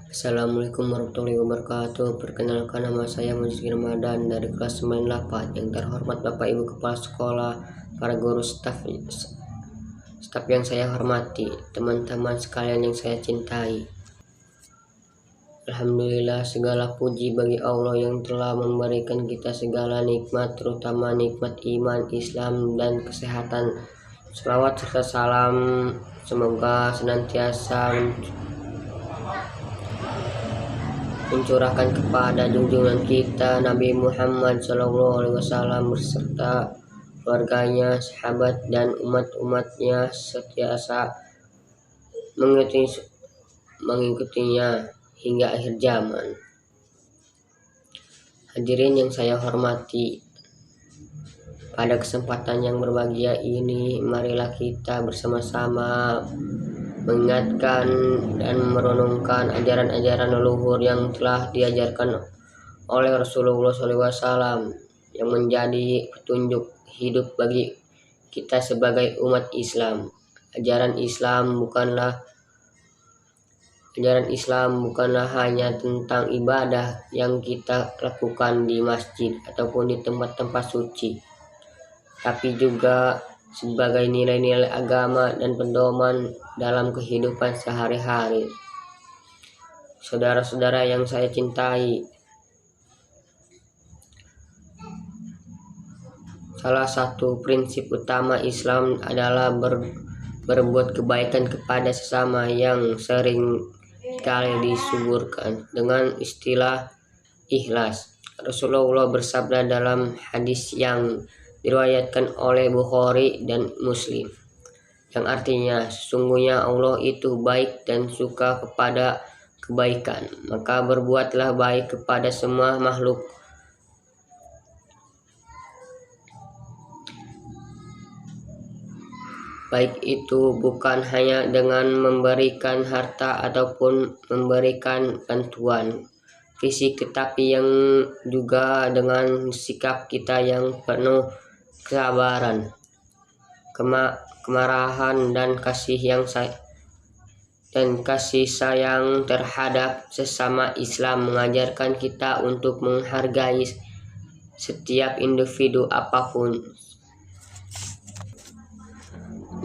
Assalamualaikum warahmatullahi wabarakatuh. Perkenalkan, nama saya Muzki Ramadan dari kelas 98. Yang terhormat Bapak Ibu Kepala Sekolah, para guru, staf yang saya hormati, teman-teman sekalian yang saya cintai. Alhamdulillah, segala puji bagi Allah yang telah memberikan kita segala nikmat, terutama nikmat iman, Islam, dan kesehatan. Selawat serta salam semoga senantiasa mencurahkan kepada junjungan kita Nabi Muhammad SAW beserta keluarganya, sahabat, dan umat-umatnya setiasa mengikutinya hingga akhir zaman. Hadirin yang saya hormati, pada kesempatan yang berbahagia ini, marilah kita bersama-sama mengingatkan dan merenungkan ajaran-ajaran leluhur yang telah diajarkan oleh Rasulullah SAW yang menjadi petunjuk hidup bagi kita sebagai umat Islam. Ajaran Islam bukanlah hanya tentang ibadah yang kita lakukan di masjid ataupun di tempat-tempat suci, tapi juga sebagai nilai-nilai agama dan pedoman dalam kehidupan sehari-hari. Saudara-saudara yang saya cintai, salah satu prinsip utama Islam adalah berbuat kebaikan kepada sesama, yang sering kali disuburkan dengan istilah ikhlas. Rasulullah bersabda dalam hadis yang diriwayatkan oleh Bukhari dan Muslim, yang artinya, sesungguhnya Allah itu baik dan suka kepada kebaikan, maka berbuatlah baik kepada semua makhluk. Baik itu bukan hanya dengan memberikan harta ataupun memberikan bantuan fisik, tetapi yang juga dengan sikap kita yang penuh kesabaran, kemarahan, dan kasih sayang terhadap sesama. Islam mengajarkan kita untuk menghargai setiap individu apapun,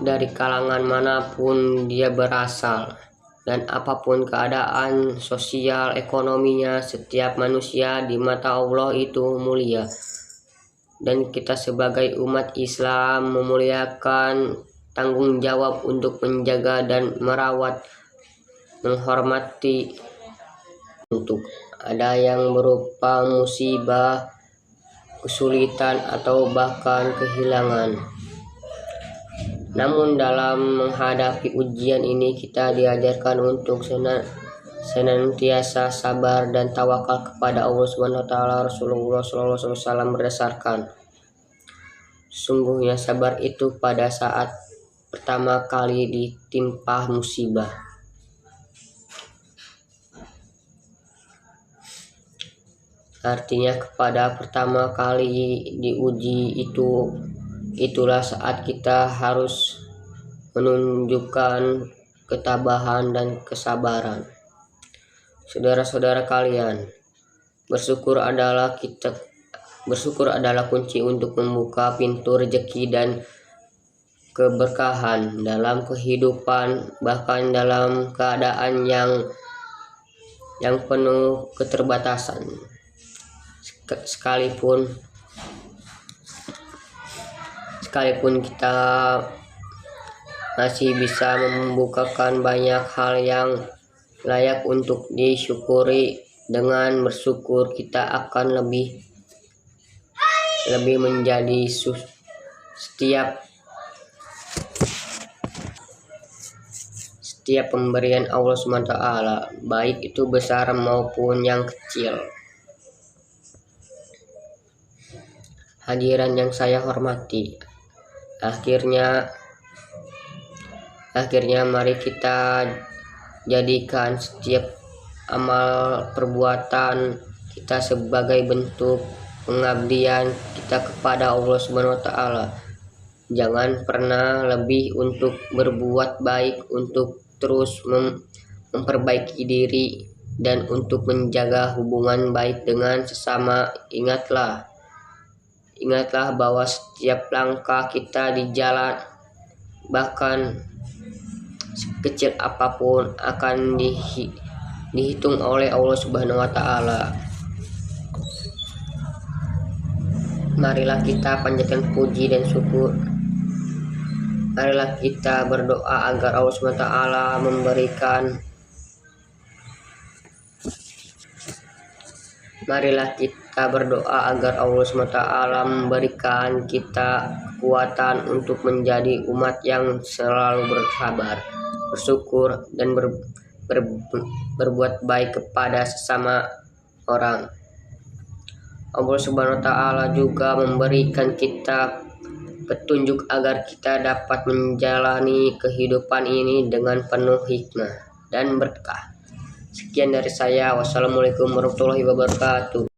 dari kalangan manapun dia berasal dan apapun keadaan sosial ekonominya. Setiap manusia di mata Allah itu mulia, dan kita sebagai umat Islam memuliakan tanggung jawab untuk menjaga dan merawat, menghormati. Untuk ada yang berupa musibah, kesulitan, atau bahkan kehilangan. Namun dalam menghadapi ujian ini, kita diajarkan untuk senantiasa sabar dan tawakal kepada Allah SWT. Rasulullah SAW berdasarkan, sungguhnya sabar itu pada saat pertama kali ditimpa musibah. Artinya kepada pertama kali diuji itulah saat kita harus menunjukkan ketabahan dan kesabaran. Saudara-saudara kalian, bersyukur adalah kunci untuk membuka pintu rezeki dan keberkahan dalam kehidupan, bahkan dalam keadaan yang penuh keterbatasan sekalipun kita masih bisa membukakan banyak hal yang layak untuk disyukuri. Dengan bersyukur, kita akan lebih menjadi setiap pemberian Allah SWT, baik itu besar maupun yang kecil. Hadirin yang saya hormati, akhirnya mari kita jadikan setiap amal perbuatan kita sebagai bentuk pengabdian kita kepada Allah SWT. Jangan pernah lebih untuk berbuat baik, untuk terus memperbaiki diri dan untuk menjaga hubungan baik dengan sesama. Ingatlah bahwa setiap langkah kita di jalan, bahkan sekecil apapun, akan dihitung oleh Allah Subhanahu wa Ta'ala. Marilah kita panjatkan puji dan syukur. Marilah kita berdoa agar Allah Subhanahu wa Ta'ala memberikan kita kekuatan untuk menjadi umat yang selalu bersabar, bersyukur, dan berbuat baik kepada sesama orang. Allah Subhanahu wa Ta'ala juga memberikan kita petunjuk agar kita dapat menjalani kehidupan ini dengan penuh hikmah dan berkah. Sekian dari saya. Wassalamualaikum warahmatullahi wabarakatuh.